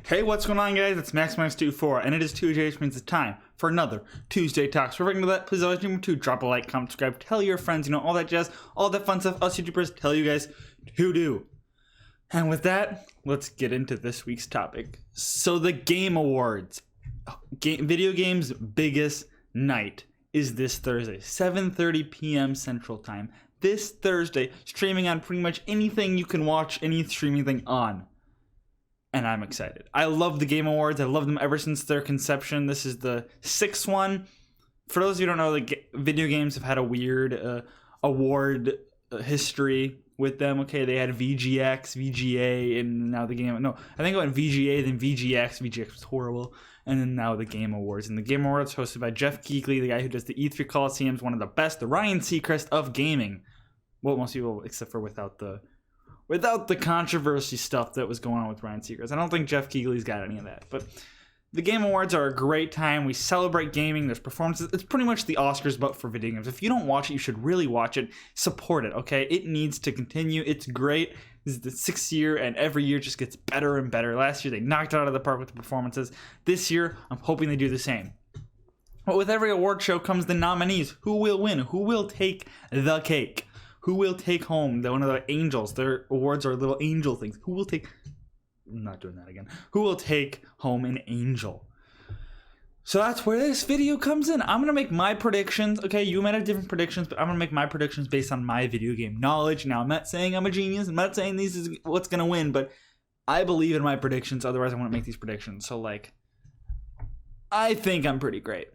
Hey, what's going on, guys? It's MaxMax24, and it is Tuesday, which means it's time for another Tuesday Talks. Before we get into that, please always remember to drop a like, comment, subscribe, tell your friends, all that jazz, all that fun stuff us YouTubers tell you guys to do. And with that, let's get into this week's topic. So the Game Awards, video games' biggest night, is this Thursday, 7:30 p.m. Central Time. This Thursday, streaming on pretty much anything you can watch any streaming thing on. And I'm excited. I love the Game Awards. I love them ever since their conception. This is the 6th one. For those of you who don't know, video games have had a weird award history with them. Okay, they had VGX, VGA, and now the Game... No, I think it went VGA, then VGX. VGX was horrible. And then now the Game Awards. And the Game Awards hosted by Jeff Keighley, the guy who does the E3 Coliseums, one of the best, the Ryan Seacrest of gaming. Well, most people, except for without the controversy stuff that was going on with Ryan Seacrest. I don't think Jeff Keighley's got any of that. But the Game Awards are a great time. We celebrate gaming. There's performances. It's pretty much the Oscars, but for video games. If you don't watch it, you should really watch it. Support it, okay? It needs to continue. It's great. This is the 6th year, and every year just gets better and better. Last year, they knocked it out of the park with the performances. This year, I'm hoping they do the same. But with every award show comes the nominees. Who will win? Who will take the cake? Who will take home one of the angels? Their awards are little angel things. Who will take... I'm not doing that again. Who will take home an angel? So that's where this video comes in. I'm going to make my predictions. Okay, you might have different predictions, but I'm going to make my predictions based on my video game knowledge. Now, I'm not saying I'm a genius. I'm not saying this is what's going to win, but I believe in my predictions. Otherwise, I wouldn't make these predictions. So, I think I'm pretty great.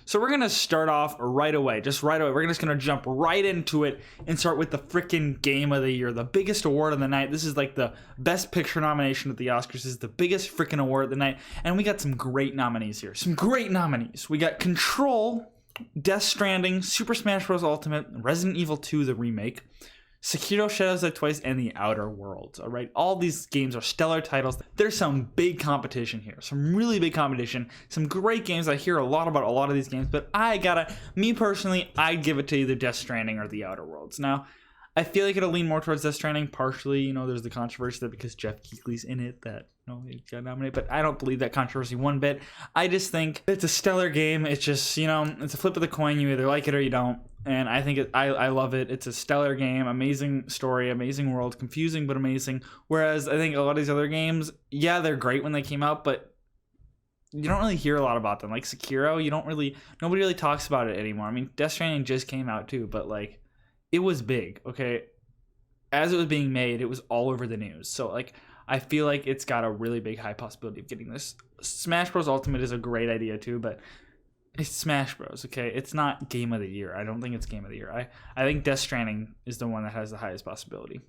So we're going to start off right away, just right away. We're just going to jump right into it and start with the freaking Game of the Year, the biggest award of the night. This is the Best Picture nomination at the Oscars. This is the biggest freaking award of the night. And we got some great nominees here. Some great nominees. We got Control, Death Stranding, Super Smash Bros. Ultimate, Resident Evil 2, the remake, Sekiro Shadows Die Twice, and The Outer Worlds. All right, all these games are stellar titles. There's some big competition here, some really big competition, some great games. I hear a lot about a lot of these games, but me personally, I'd give it to either Death Stranding or The Outer Worlds. Now, I feel like it'll lean more towards Death Stranding. Partially, there's the controversy that because Jeff Keighley's in it, that he got nominated, but I don't believe that controversy one bit. I just think it's a stellar game. It's just, it's a flip of the coin. You either like it or you don't. And I think I love it. It's a stellar game, amazing story, amazing world, confusing but amazing. Whereas I think a lot of these other games, yeah, they're great when they came out, but you don't really hear a lot about them. Like Sekiro, nobody really talks about it anymore. I mean, Death Stranding just came out too, but it was big, okay? As it was being made, it was all over the news. So I feel like it's got a really big high possibility of getting this. Smash Bros. Ultimate is a great idea too, but it's Smash Bros, okay? It's not Game of the Year. I don't think it's Game of the Year. I think Death Stranding is the one that has the highest possibility.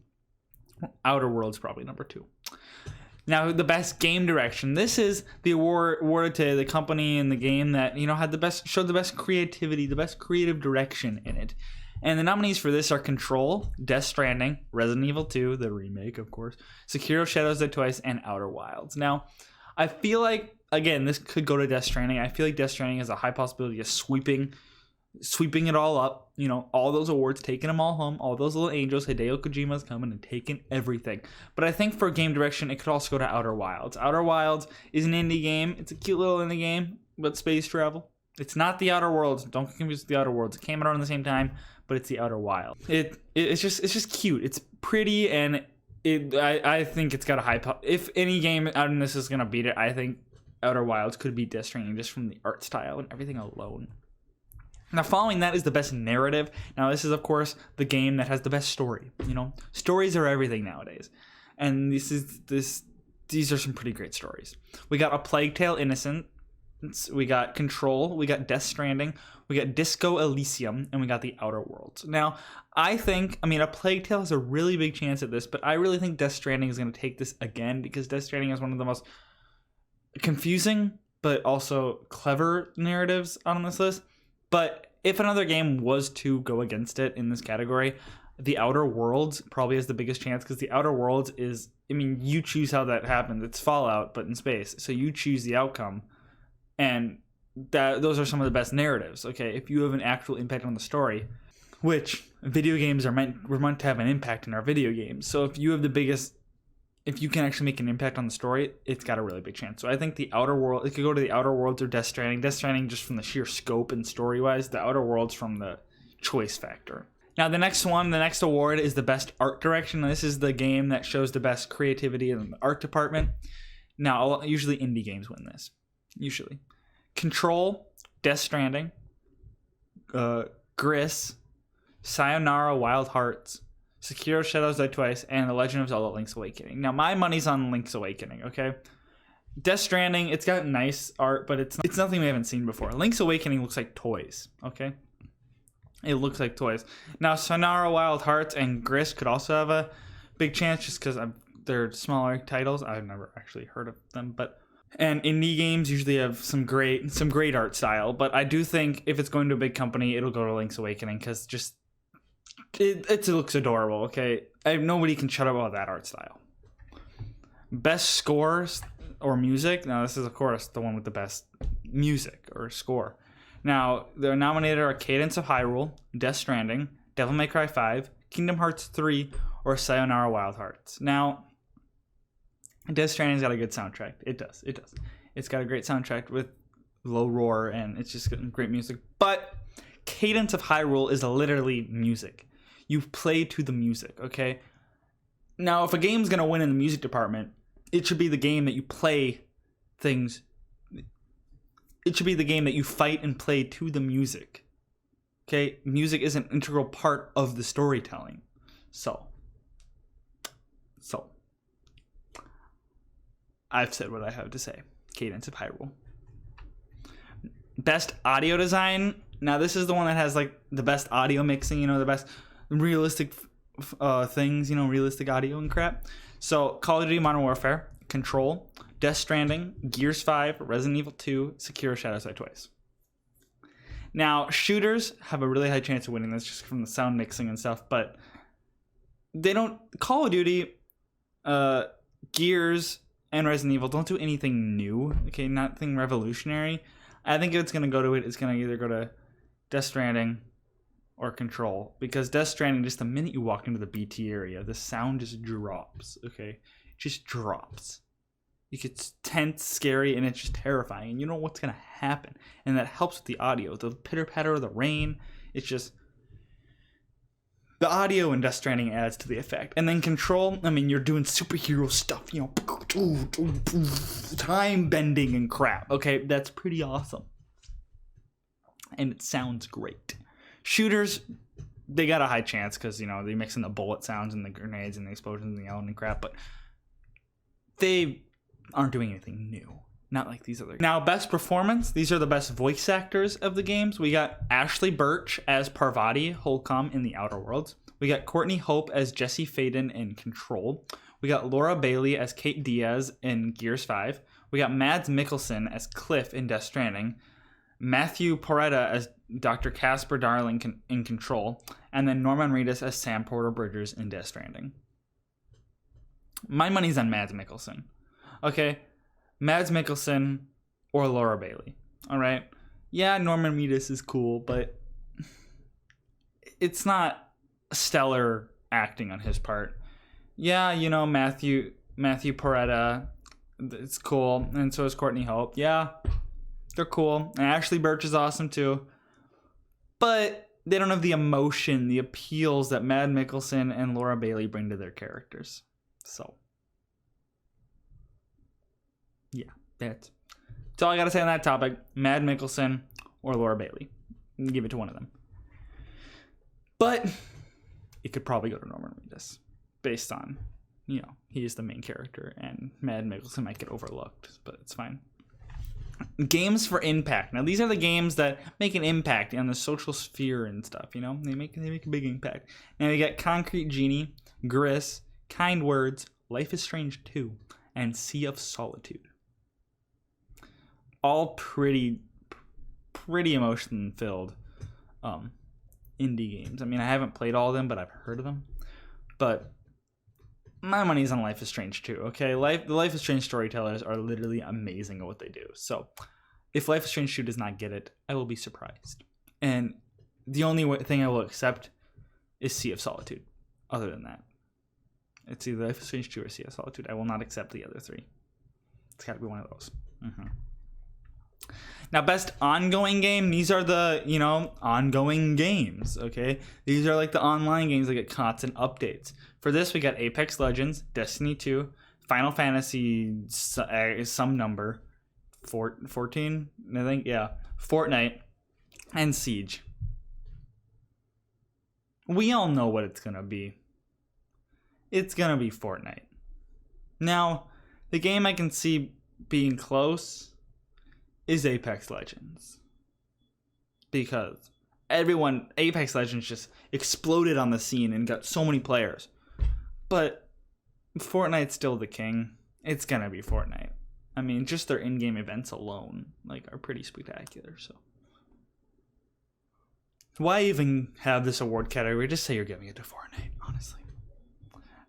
Outer Worlds probably number 2. Now, the Best Game Direction. This is the award awarded to the company and the game that, showed the best creativity, the best creative direction in it. And the nominees for this are Control, Death Stranding, Resident Evil 2, the remake, of course, Sekiro Shadows Die Twice, and Outer Wilds. Now, I feel like, again, this could go to Death Stranding. I feel like Death Stranding has a high possibility of sweeping it all up. All those awards, taking them all home. All those little angels, Hideo Kojima's coming and taking everything. But I think for game direction, it could also go to Outer Wilds. Outer Wilds is an indie game. It's a cute little indie game, but space travel. It's not the Outer Worlds. Don't get confused with the Outer Worlds. It came out around the same time, but it's the Outer Wilds. It's just cute. It's pretty, and I think it's got a high if any game out in this is gonna beat it, I think Outer Wilds could beat Death Stranding just from the art style and everything alone. Now, following that is the best narrative. Now, this is, of course, the game that has the best story. Stories are everything nowadays, and these are some pretty great stories. We got A Plague Tale: Innocent. We got Control, we got Death Stranding, we got Disco Elysium, and we got The Outer Worlds. Now, A Plague Tale has a really big chance at this, but I really think Death Stranding is going to take this again because Death Stranding is one of the most confusing but also clever narratives on this list. But if another game was to go against it in this category, The Outer Worlds probably has the biggest chance because The Outer Worlds is, you choose how that happens. It's Fallout, but in space. So you choose the outcome. And those are some of the best narratives, okay? If you have an actual impact on the story, which video games were meant to have an impact in our video games. So if you have the biggest if you can actually make an impact on the story, it's got a really big chance. So I think The Outer World, it could go to The Outer Worlds or Death Stranding. Death Stranding just from the sheer scope and story-wise. The Outer Worlds from the choice factor. Now the next award is the Best Art Direction. This is the game that shows the best creativity in the art department. Now, usually indie games win this. Usually. Control, Death Stranding, Gris, Sayonara Wild Hearts, Sekiro Shadows Die Twice, and The Legend of Zelda Link's Awakening. Now, my money's on Link's Awakening, okay? Death Stranding, it's got nice art, but it's nothing we haven't seen before. Link's Awakening looks like toys, okay? It looks like toys. Now, Sayonara Wild Hearts and Gris could also have a big chance just because they're smaller titles. I've never actually heard of them, and indie games usually have some great art style. But I do think if it's going to a big company, it'll go to Link's Awakening because just it looks adorable. Okay, nobody can shut up about that art style. Best scores or music. Now this is of course the one with the best music or score. Now they're nominated are Cadence of Hyrule, Death Stranding, Devil May Cry 5, Kingdom Hearts 3, or Sayonara Wild Hearts. Now, Death Stranding's got a good soundtrack. It does. It's got a great soundtrack with low roar, and it's just great music. But Cadence of Hyrule is literally music. You play to the music, okay? Now, if a game's going to win in the music department, it should be the game that you play things. It should be the game that you fight and play to the music. Okay? Music is an integral part of the storytelling. So. I've said what I have to say. Cadence of Hyrule. Best audio design. Now, this is the one that has, like, the best audio mixing, the best realistic things, realistic audio and crap. So, Call of Duty Modern Warfare, Control, Death Stranding, Gears 5, Resident Evil 2, Sekiro Shadows Die Twice. Now, shooters have a really high chance of winning this just from the sound mixing and stuff, but they don't... Call of Duty, Gears, and Resident Evil don't do anything new, okay? Nothing revolutionary. I think if it's going to go to it, it's going to either go to Death Stranding or Control. Because Death Stranding, just the minute you walk into the BT area, the sound just drops, okay? It just drops. It gets tense, scary, and it's just terrifying. And you know what's going to happen. And that helps with the audio. The pitter-patter of the rain, it's just... The audio in Death Stranding adds to the effect. And then Control, I mean, you're doing superhero stuff, time bending and crap. Okay, that's pretty awesome. And it sounds great. Shooters, they got a high chance because, they mix in the bullet sounds and the grenades and the explosions and the yelling and crap, but they aren't doing anything new. Not like these other. Now, best performance. These are the best voice actors of the games. We got Ashley Birch as Parvati Holcomb in The Outer Worlds. We got Courtney Hope as Jesse Faden in Control. We got Laura Bailey as Kate Diaz in Gears 5. We got Mads Mikkelsen as Cliff in Death Stranding. Matthew Porretta as Dr. Casper Darling in Control. And then Norman Reedus as Sam Porter Bridgers in Death Stranding. My money's on Mads Mikkelsen. Okay? Mads Mikkelsen or Laura Bailey. All right. Yeah, Norman Reedus is cool, but it's not stellar acting on his part. Yeah, Matthew Porretta, it's cool, and so is Courtney Hope. Yeah, they're cool, and Ashley Birch is awesome too. But they don't have the emotion, the appeals that Mads Mikkelsen and Laura Bailey bring to their characters. So. Yeah, that's all I got to say on that topic. Mads Mikkelsen or Laura Bailey. Give it to one of them. But it could probably go to Norman Reedus based on, he is the main character and Mads Mikkelsen might get overlooked, but it's fine. Games for impact. Now, these are the games that make an impact on the social sphere and stuff, They make a big impact. Now, we got Concrete Genie, Gris, Kind Words, Life is Strange 2, and Sea of Solitude. All pretty emotion-filled indie games. I mean, I haven't played all of them, but I've heard of them. But my money's on Life is Strange too, okay? The Life is Strange storytellers are literally amazing at what they do. So if Life is Strange 2 does not get it, I will be surprised. And the only thing I will accept is Sea of Solitude. Other than that, It's either Life is Strange 2 or Sea of Solitude. I will not accept the other 3. It's got to be one of those. Now, best ongoing game. These are the, ongoing games, okay? These are like the online games that get constant updates. For this, we got Apex Legends, Destiny 2, Final Fantasy, some number, 14, I think, yeah, Fortnite, and Siege. We all know what it's going to be. It's going to be Fortnite. Now, the game I can see being close is Apex Legends. Because Apex Legends just exploded on the scene and got so many players. But Fortnite's still the king. It's going to be Fortnite. I mean, just their in-game events alone, are pretty spectacular, so. Why even have this award category? Just say you're giving it to Fortnite, honestly.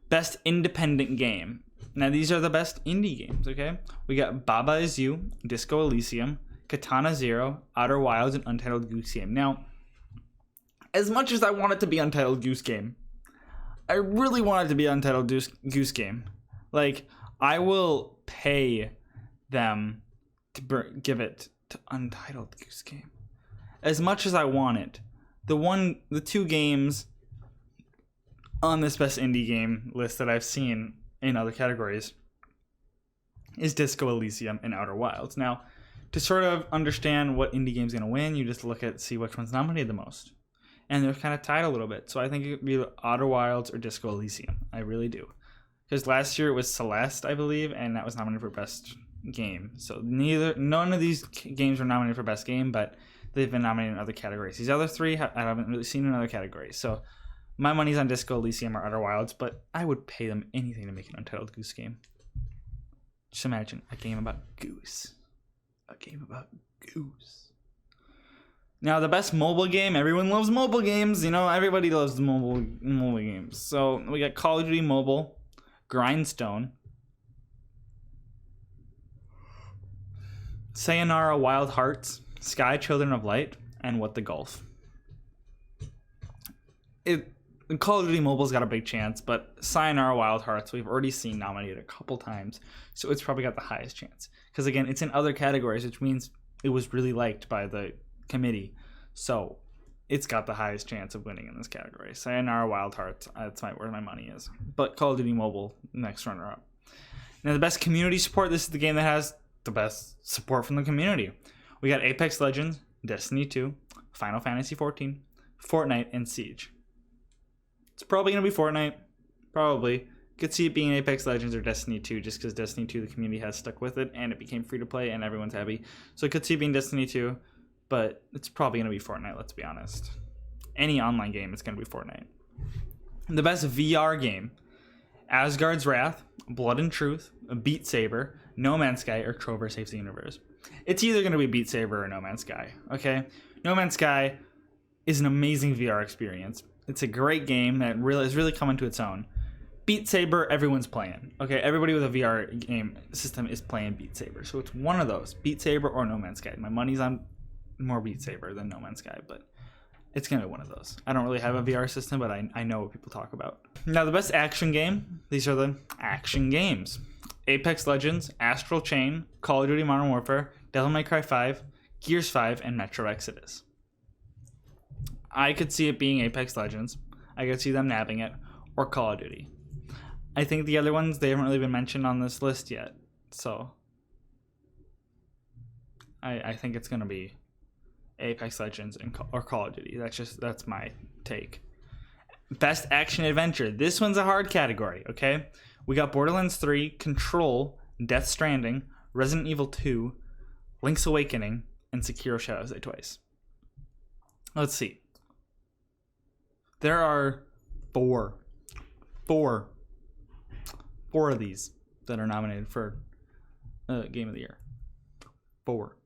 Best independent game. Now, these are the best indie games, okay? We got Baba Is You, Disco Elysium, Katana Zero, Outer Wilds, and Untitled Goose Game. Now, as much as I want it to be Untitled Goose Game, I really want it to be Untitled Goose Game. I will pay them to give it to Untitled Goose Game. As much as I want it, the 2 games on this best indie game list that I've seen in other categories is Disco Elysium and Outer Wilds. Now, to sort of understand what indie game's going to win, you just see which one's nominated the most. And they're kind of tied a little bit. So I think it could be Outer Wilds or Disco Elysium. I really do. Because last year it was Celeste, I believe, and that was nominated for best game. So none of these games were nominated for best game, but they've been nominated in other categories. These other 3 I haven't really seen in other categories. So my money's on Disco Elysium or Outer Wilds, but I would pay them anything to make an Untitled Goose Game. Just imagine a game about goose. A game about goose. Now, the best mobile game. Everyone loves mobile games. Everybody loves the mobile games. So we got Call of Duty Mobile, Grindstone, Sayonara Wild Hearts, Sky Children of Light, and What the Golf. Call of Duty Mobile's got a big chance, but Sayonara Wild Hearts we've already seen nominated a couple times, so it's probably got the highest chance. Because again, it's in other categories, which means it was really liked by the committee, so it's got the highest chance of winning in this category. Sayonara Wild Hearts, that's where my money is. But Call of Duty Mobile, next runner-up. Now, the best community support. This is the game that has the best support from the community. We got Apex Legends, Destiny 2, Final Fantasy 14, Fortnite, and Siege. It's probably going to be Fortnite. Probably. Could see it being Apex Legends or Destiny 2, just because Destiny 2, the community has stuck with it, and it became free to play, and everyone's happy. So I could see it being Destiny 2, but it's probably going to be Fortnite, let's be honest. Any online game, it's going to be Fortnite. The best VR game. Asgard's Wrath, Blood and Truth, Beat Saber, No Man's Sky, or Trover Saves the Universe. It's either going to be Beat Saber or No Man's Sky, okay? No Man's Sky is an amazing VR experience. It's a great game that is really coming to its own. Beat Saber, everyone's playing. Okay, everybody with a VR game system is playing Beat Saber. So it's one of those, Beat Saber or No Man's Sky. My money's on more Beat Saber than No Man's Sky, but it's going to be one of those. I don't really have a VR system, but I know what people talk about. Now, the best action game. These are the action games. Apex Legends, Astral Chain, Call of Duty Modern Warfare, Devil May Cry 5, Gears 5, and Metro Exodus. I could see it being Apex Legends. I could see them nabbing it. Or Call of Duty. I think the other ones, they haven't really been mentioned on this list yet. So I think it's going to be Apex Legends or Call of Duty. That's my take. Best action adventure. This one's a hard category, okay? We got Borderlands 3, Control, Death Stranding, Resident Evil 2, Link's Awakening, and Sekiro Shadows Die Twice. Let's see. There are four of these that are nominated for Game of the Year. 4.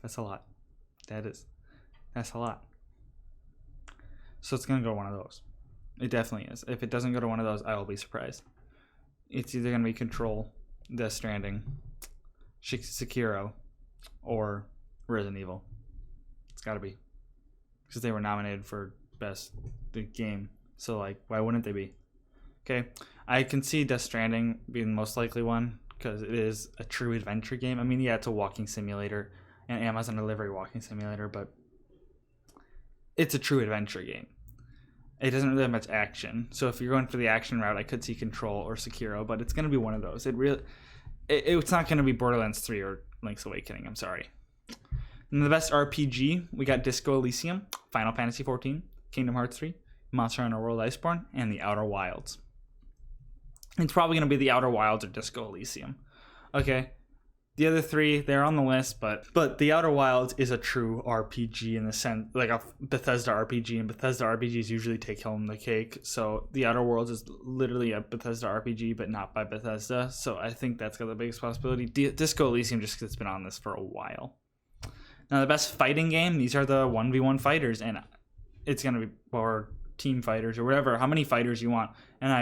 That's a lot. That's a lot. So it's going to go one of those. It definitely is. If it doesn't go to one of those, I will be surprised. It's either going to be Control, Death Stranding, Sekiro, or Resident Evil. It's got to be. Because they were nominated for Best Game. So, why wouldn't they be? Okay, I can see Death Stranding being the most likely one because it is a true adventure game. I mean, yeah, it's a walking simulator, an Amazon delivery walking simulator, but it's a true adventure game. It doesn't really have much action. So if you're going for the action route, I could see Control or Sekiro, but it's going to be one of those. It's not going to be Borderlands 3 or Link's Awakening. I'm sorry. And the best RPG, we got Disco Elysium, Final Fantasy XIV, Kingdom Hearts 3, Monster Hunter World Iceborne, and The Outer Wilds. It's probably going to be The Outer Wilds or Disco Elysium. Okay. The other three, they're on the list, but The Outer Wilds is a true RPG in the sense, like a Bethesda RPG, and Bethesda RPGs usually take home the cake. So The Outer Worlds is literally a Bethesda RPG, but not by Bethesda. So I think that's got the biggest possibility. Disco Elysium, just because it's been on this for a while. Now, the best fighting game, these are the 1v1 fighters, and it's going to be, or team fighters, or whatever, how many fighters you want. And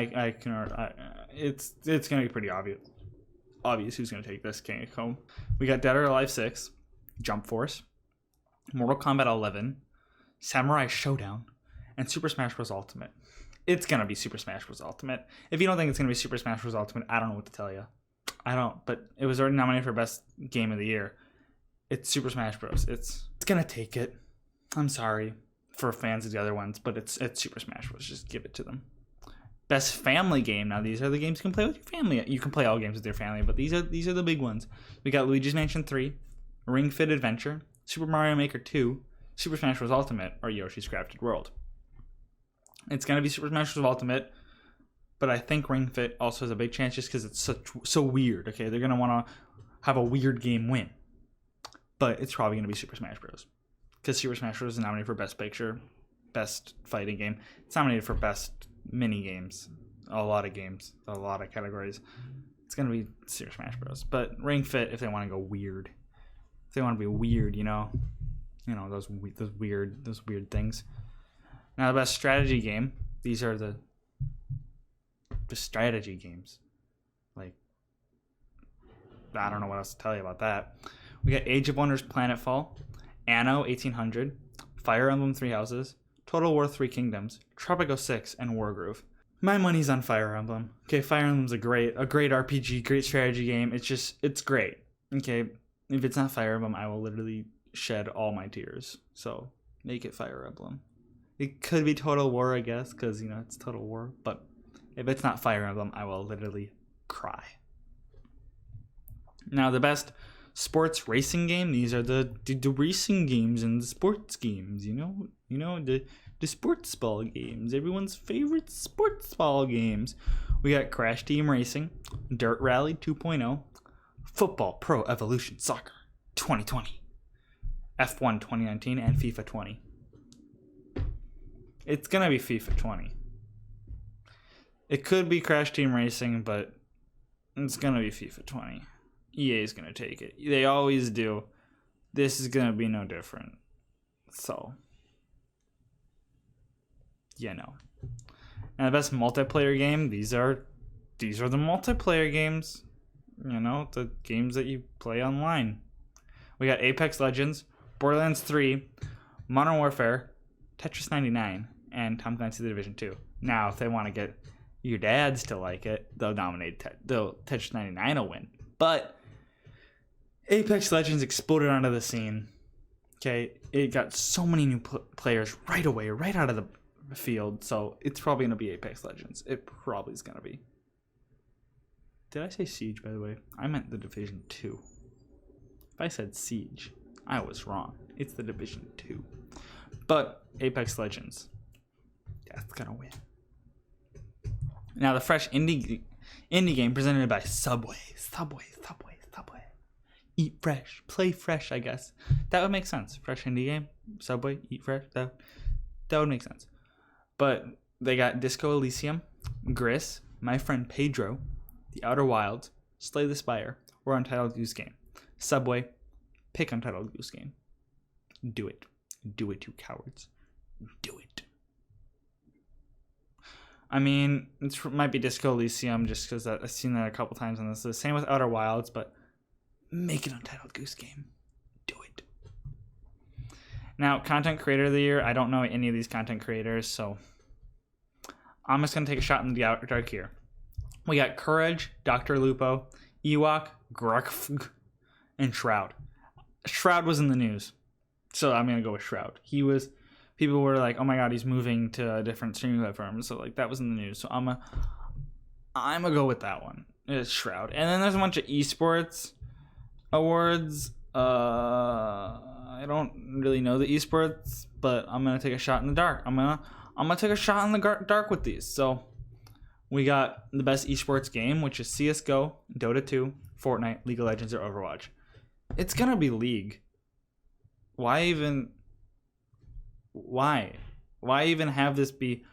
it's going to be pretty obvious who's going to take this king home. We got Dead or Alive 6, Jump Force, Mortal Kombat 11, Samurai Showdown, and Super Smash Bros. Ultimate. It's going to be Super Smash Bros. Ultimate. If you don't think it's going to be Super Smash Bros. Ultimate, I don't know what to tell you. I don't, but it was already nominated for Best Game of the Year. It's Super Smash Bros. It's going to take it. I'm sorry for fans of the other ones, but it's Super Smash Bros. Just give it to them. Best family game. Now, these are the games you can play with your family. You can play all games with your family, but these are the big ones. We got Luigi's Mansion 3, Ring Fit Adventure, Super Mario Maker 2, Super Smash Bros. Ultimate, or Yoshi's Crafted World. It's going to be Super Smash Bros. Ultimate, but I think Ring Fit also has a big chance just because it's so weird. Okay, they're going to want to have a weird game win. But it's probably going to be Super Smash Bros. Because Super Smash Bros. Is nominated for Best Picture, Best Fighting Game. It's nominated for Best Mini Games. A lot of games. A lot of categories. It's going to be Super Smash Bros. But Ring Fit, if they want to go weird. If they want to be weird, those weird things. Now, the Best Strategy Game. These are the strategy games. Like, I don't know what else to tell you about that. We got Age of Wonders Planetfall, Anno 1800, Fire Emblem Three Houses, Total War Three Kingdoms, Tropico 6, and Wargroove. My money's on Fire Emblem. Okay, Fire Emblem's a great RPG, great strategy game. It's great. Okay, if it's not Fire Emblem, I will literally shed all my tears. So, make it Fire Emblem. It could be Total War, I guess, because, it's Total War. But if it's not Fire Emblem, I will literally cry. Now, the best sports racing game. These are the racing games and the sports games. The sports ball games. Everyone's favorite sports ball games. We got Crash Team Racing, Dirt Rally 2.0, Football Pro Evolution Soccer 2020, F1 2019, and FIFA 20. It's gonna be FIFA 20. It could be Crash Team Racing, but it's gonna be FIFA 20. EA is going to take it. They always do. This is going to be no different. So, Now, the best multiplayer game, these are the multiplayer games. The games that you play online. We got Apex Legends, Borderlands 3, Modern Warfare, Tetris 99, and Tom Clancy's The Division 2. Now, if they want to get your dads to like it, they'll nominate Tetris 99 will win. But Apex Legends exploded onto the scene. Okay, it got so many new players right away, right out of the field. So it's probably going to be Apex Legends. It probably is going to be. Did I say Siege, by the way? I meant The Division 2. If I said Siege, I was wrong. It's The Division 2. But Apex Legends, that's going to win. Now, the fresh indie game presented by Subway. Eat fresh, play fresh, I guess. That would make sense. Fresh indie game, Subway, eat fresh. That would make sense. But they got Disco Elysium, Gris, My Friend Pedro, The Outer Wilds, Slay the Spire, or Untitled Goose Game. Subway, pick Untitled Goose Game. Do it. Do it, you cowards. Do it. I mean, it might be Disco Elysium just because I've seen that a couple times on this list. Same with Outer Wilds, but make an Untitled Goose Game. Do it. Now, Content Creator of the Year. I don't know any of these content creators, so I'm just gonna take a shot in the dark here. We got Courage, Dr. Lupo, Ewok, Grugfg, and Shroud. Shroud was in the news, so I'm gonna go with Shroud. People were like, "Oh my God, he's moving to a different streaming platform," so like that was in the news. So I'm gonna go with that one. It's Shroud, and then there's a bunch of eSports awards. I don't really know the eSports, but I'm gonna take a shot in the dark. I'm gonna take a shot in the dark with these. So we got the best eSports game, which is CS:GO, Dota 2, Fortnite, League of Legends, or Overwatch. It's gonna be League. Why even have this be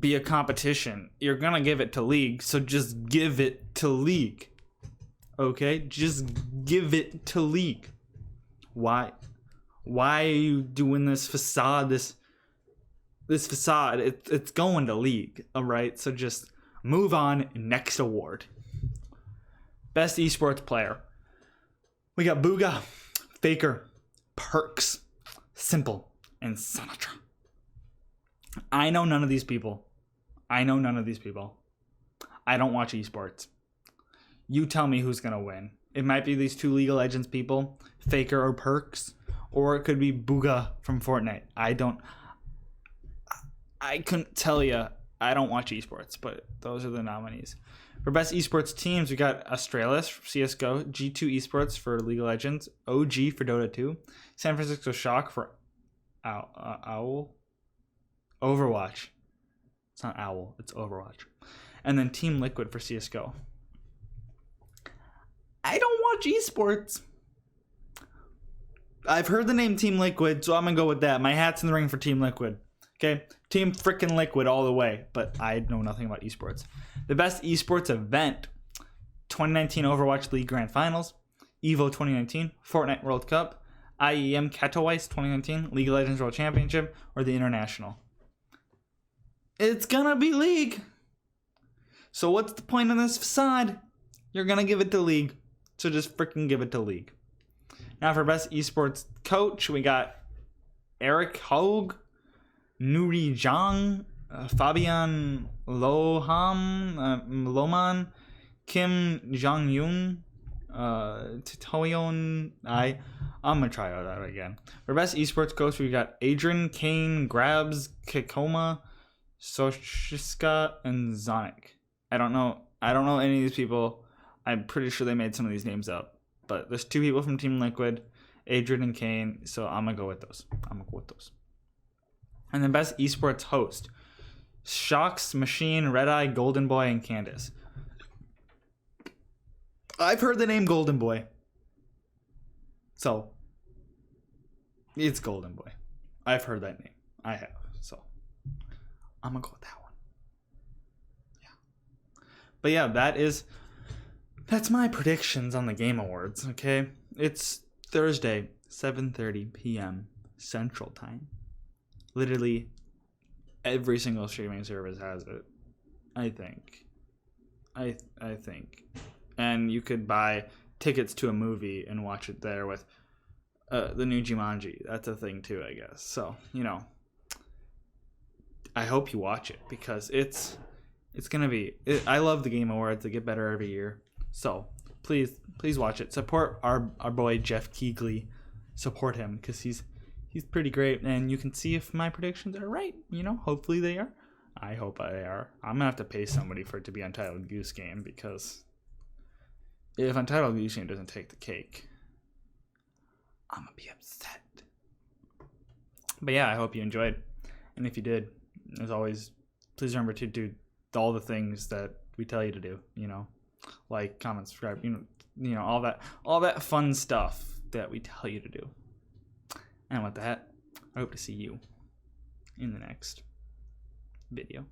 a competition? You're gonna give it to League, so just give it to League. Okay? Just give it to League. Why are you doing this facade? This facade, it's going to League, alright? So just move on. Next award. Best esports player. We got Booga, Faker, Perks, Simple, and Sinatra. I know none of these people. I don't watch esports. You tell me who's gonna win. It might be these two League of Legends people, Faker or Perks, or it could be Booga from Fortnite. I couldn't tell you. I don't watch esports, but those are the nominees. For best esports teams, we got Astralis for CSGO, G2 Esports for League of Legends, OG for Dota 2, San Francisco Shock for Owl, Overwatch. It's not Owl, it's Overwatch. And then Team Liquid for CSGO. I don't watch esports. I've heard the name Team Liquid, so I'm going to go with that. My hat's in the ring for Team Liquid. Okay? Team frickin' Liquid all the way, but I know nothing about esports. The best esports event, 2019 Overwatch League Grand Finals, EVO 2019, Fortnite World Cup, IEM Katowice 2019, League of Legends World Championship, or the International. It's gonna be League. So what's the point of this facade? You're gonna give it to League. So just freaking give it to League. Now for best esports coach, we got Eric Hogue, Nuri Zhang, Fabian Loman, Kim Jong-yoon, Titoyon. I'm gonna try that again. For best esports coach, we got Adrian, Kane, Grabs, Kikoma, Soshiska, and Zonic. I don't know any of these people. I'm pretty sure they made some of these names up. But there's two people from Team Liquid, Adrian and Kane, so I'm gonna go with those. And the best esports host, Shocks, Machine, Red Eye, Golden Boy, and Candace. I've heard the name Golden Boy. So, it's Golden Boy. I've heard that name. I have. So, I'm gonna go with that one. Yeah. But yeah, that's my predictions on the Game Awards, okay? It's Thursday, 7:30 p.m. Central Time. Literally every single streaming service has it. I think. And you could buy tickets to a movie and watch it there with the new Jumanji. That's a thing too, I guess. So, I hope you watch it because it's gonna be. I love the Game Awards. They get better every year. So please watch it. Support our boy Jeff Keighley. Support him because he's pretty great, and you can see if my predictions are right. Hopefully they are. I hope they are. I'm gonna have to pay somebody for it to be Untitled Goose Game because if Untitled Goose Game doesn't take the cake, I'm gonna be upset. But yeah, I hope you enjoyed, and if you did, as always, please remember to do all the things that we tell you to do. Like, comment, subscribe. All that fun stuff that we tell you to do. And with that, I hope to see you in the next video.